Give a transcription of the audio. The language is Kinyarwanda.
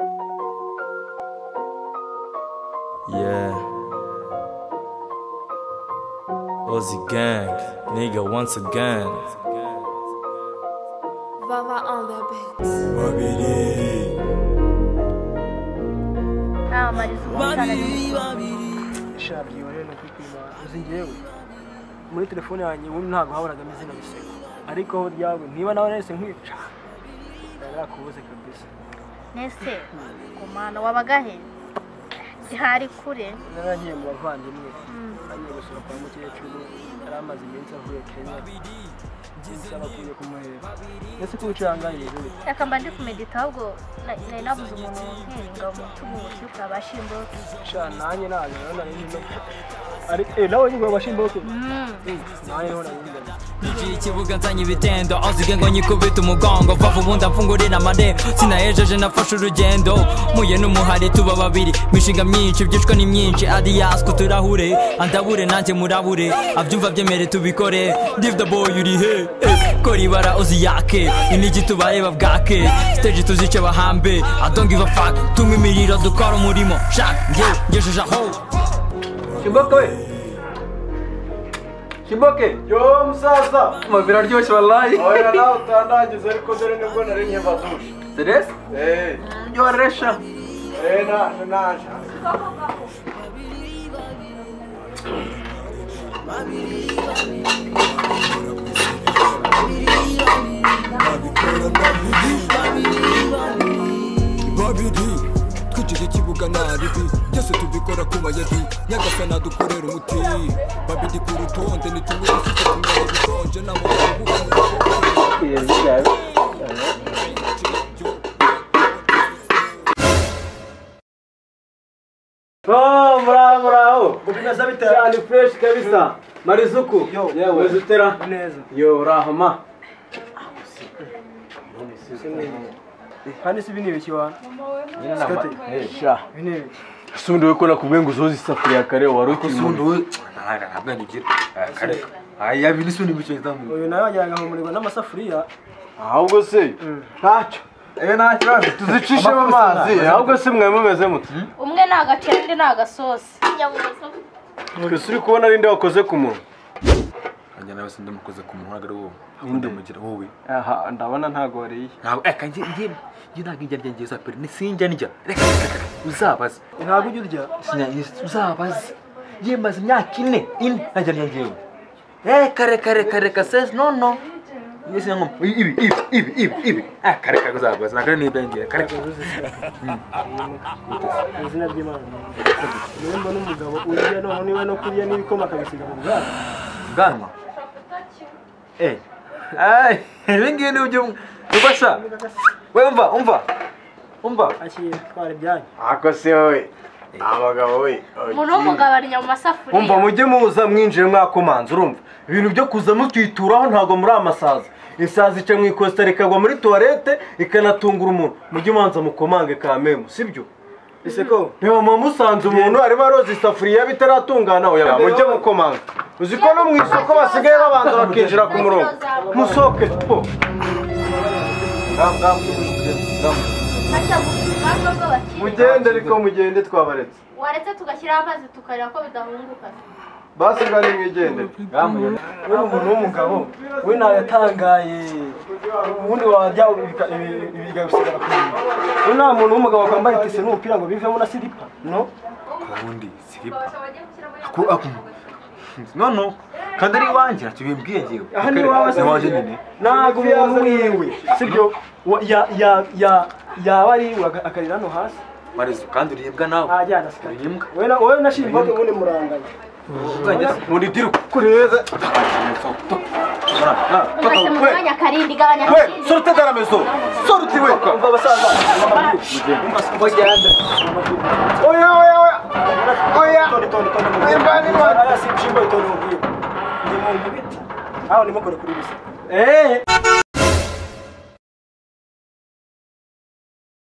Yeah. Ozzy gang, nigga once again. Vava on the beats. Babidi. Shabyi wari no kwipima uzi ngewe muri telefone yanjye ubu ntago haburaga amazina bisego ariko aho ryawe niba nawe nese nkwica yarakubuze kabisa nese kumana wabagahe ihari kure naragiye mu bavandimwe agiye gusura kwa mukecuru yaramaze iminsi avuye Kenya nsaba kuye kumuhera nese kubicangaye rero reka mba ndi kumedita ahubwo nari nabuze umuntu nkeringa mu tubuzi ukabashimbo sha nanye naje nari no ari nawe nyigwa bashimboke naye hona nyinga Iki kibuga nzanye ibitendo Ozzy ngo nyikubita umugongo Vava ubundi amfungurira amarembo Sinahejeje nafashe urugendo Muye n'umuhari tuba babiri Mishinga myinshi byishwe ni myinshi Adias kuturahure Andabure nanjye murabure Abyumva byemere tubikore Div the boy uri he Kora ibara Ozzy yake Inigi tubareba bwake Stage tuzice bahambe I don't give a fuck Tumwe imiriro dukora umurimo Shak ngejeje aho Shimboke we Shimboke Yo msaza mabira ryoshye wallahi oya nawe utandagize ariko dore nibwo nari nkeva dushe Serious Yoresha naje Babidi twicike kibuga naribi byose tubikora ku mayedi nyagasana dukorera umuti Babidi ku rutonde nitumwe dufite kumenya bikonje n'amahoro bravo bukinaza bitera cyane fresh kabisa Marizuku yewe zutera neza yo rahama kandi si bini bikiwana sha bini sundi we ko nakubwiye ngo uzoze isafuriya kare wari Sundi we ntabwo nigira kare aya bini sundi bice ndamu uyu nawe yajyaga mu muriro n'amasafuriya ahubwo se ntacyo nta kibazo tuzicishe mu mazi ahubwo se mwe mumeze mute umwe nagacende ndi nagasosi twese uri kubona ari nde wakoze ku muntu Anja nawe sindi mukoze ku muntu agari wowe ndamugira wowe aha ndabona ntago wariye ntabwo kanje ngiye ntabwo njya ngiye za peri nisinjya njya reka uzabaza ntabwo ujya urya uzabaza yemaze imyaka ine najya ngiyewe kare ses no yesi ngo ibi kare uzabaza nakare nibyangiye kare izina ry'Imana nimba n'umugabo urya none niba no kurya n'ibikoma kabisiga mu bwanwa ibingibi ni ujye ubasha we umva akira twara ibyanyu ako se wowe abagabo we umuntu w'umugabo ari mu masafuriya umva mujye muza mwinjire mwakomanza urumva ibintu byo kuza mutwituraho ntago muri amasaza isazi ica mu ikosta rikagwa muri toilette ikanatungura umuntu mujye manza mukomange kamemu sibyo ese ko niba musanze umuntu arimo aroza isafuriya bitaratungana oya mujye mukomanga uzi ko no mu isoko basigaye babanza bakinjira ku murongo musoke po mugende ariko mugende twabaretse waretse tugashyiraho amazi tukareba ko bidahunguka basiga nimwigendere we umuntu w'umugabo we nayatangaye ubundi wajya bigasigara ku muntu we nta muntu w'umugabo kwambara itise n'umupira ngo bivemo na silipa no kundi silipa no kandi ari wanjye tubimbwiye ngiye aha ni wawe se waje nyine ntago umuntu wiwe sibyo yaba ari akarira no hasi Marizu kandi uribwa nawe ajyana sikari wowe nashimba ko ubundi muranganye muri diru kureza mwese mu mwanya karindi gabanya we sorte de la maison sorti we umva abasaza oya imbani wa ara si chimbo itono ngiye ndi mu biti aho ndimo kure kuri bisa